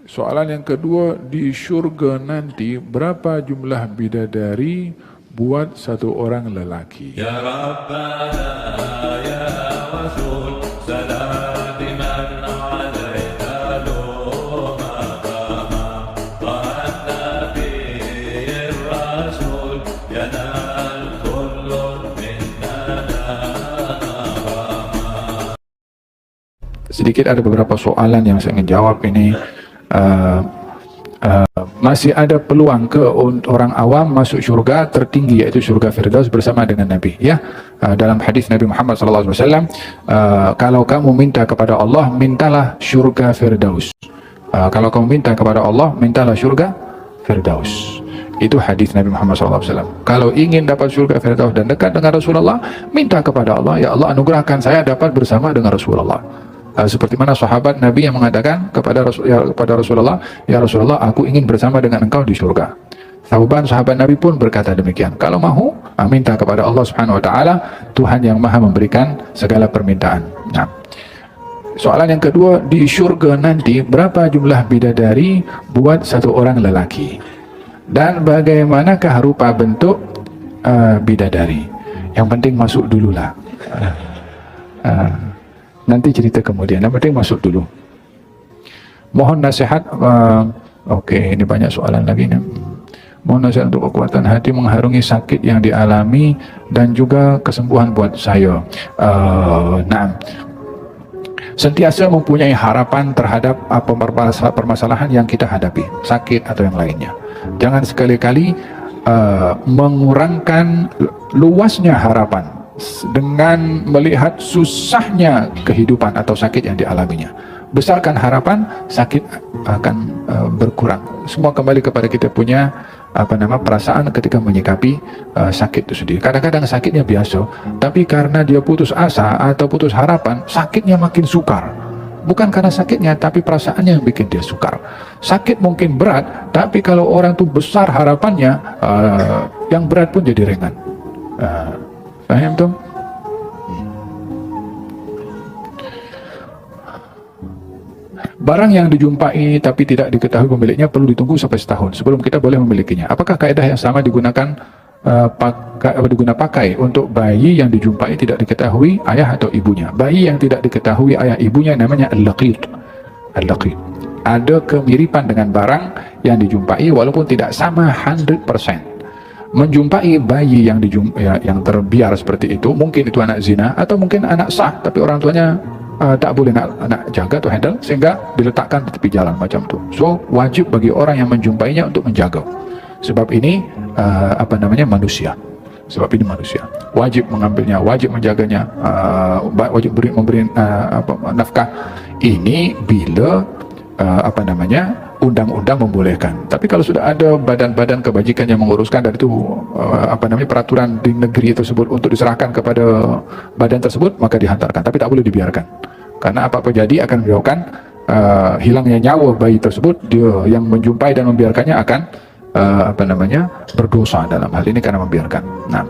Soalan yang kedua, di surga nanti berapa jumlah bidadari buat satu orang lelaki? Ya Rabbana ya Rasul salati man alaika lumaqama wa nabiyyir rasul yanal kullun minna. Sedikit ada beberapa soalan yang saya ingin jawab ini. Masih ada peluang ke orang awam masuk surga tertinggi, yaitu surga Firdaus bersama dengan Nabi, ya. Dalam hadis Nabi Muhammad SAW, kalau kamu minta kepada Allah, mintalah surga Firdaus. Kalau kamu minta kepada Allah, mintalah surga Firdaus. Itu hadis Nabi Muhammad SAW. Kalau ingin dapat surga Firdaus dan dekat dengan Rasulullah, minta kepada Allah, ya Allah anugerahkan saya dapat bersama dengan Rasulullah. Seperti mana sahabat Nabi yang mengatakan kepada Rasulullah, ya Rasulullah, aku ingin bersama dengan engkau di surga. Sahabat Nabi pun berkata demikian. Kalau mahu, minta kepada Allah Subhanahu Wa Taala, Tuhan yang Maha memberikan segala permintaan. Nah, soalan yang kedua, di surga nanti berapa jumlah bidadari buat satu orang lelaki? Dan bagaimanakah rupa bentuk bidadari? Yang penting masuk dululah. Nanti cerita kemudian, yang penting masuk dulu. Mohon nasihat. Oke, ini banyak soalan lagi nih. Mohon nasihat untuk kekuatan hati mengharungi sakit yang dialami dan juga kesembuhan buat saya. Nah, sentiasa mempunyai harapan terhadap permasalahan yang kita hadapi, sakit atau yang lainnya. Jangan sekali-kali mengurangkan luasnya harapan dengan melihat susahnya kehidupan atau sakit yang dialaminya. Besarkan harapan, sakit akan berkurang. Semua kembali kepada kita punya perasaan ketika menyikapi sakit itu sendiri. Kadang-kadang sakitnya biasa, tapi karena dia putus asa atau putus harapan, sakitnya makin sukar. Bukan karena sakitnya, tapi perasaannya yang bikin dia sukar. Sakit mungkin berat, tapi kalau orang itu besar harapannya, yang berat pun jadi ringan. Paham tuh? Barang yang dijumpai tapi tidak diketahui pemiliknya perlu ditunggu sampai setahun sebelum kita boleh memilikinya. Apakah kaidah yang sama digunakan pakai untuk bayi yang dijumpai tidak diketahui ayah atau ibunya? Bayi yang tidak diketahui ayah ibunya namanya al-laqit. Al-laqit. Ada kemiripan dengan barang yang dijumpai walaupun tidak sama 100%. Menjumpai bayi yang terbiar seperti itu, mungkin itu anak zina atau mungkin anak sah tapi orang tuanya tak boleh nak jaga atau handle, sehingga diletakkan di tepi jalan macam itu. So wajib bagi orang yang menjumpainya untuk menjaga. Sebab ini manusia. Sebab ini manusia. Wajib mengambilnya, wajib menjaganya, wajib memberi nafkah. Ini bila undang-undang membolehkan. Tapi kalau sudah ada badan-badan kebajikan yang menguruskan dan itu peraturan di negeri tersebut untuk diserahkan kepada badan tersebut, maka dihantarkan. Tapi tak boleh dibiarkan. Karena apa-apa jadi akan menyebabkan hilangnya nyawa bayi tersebut. Dia yang menjumpai dan membiarkannya akan berdosa dalam hal ini karena membiarkan. Nah,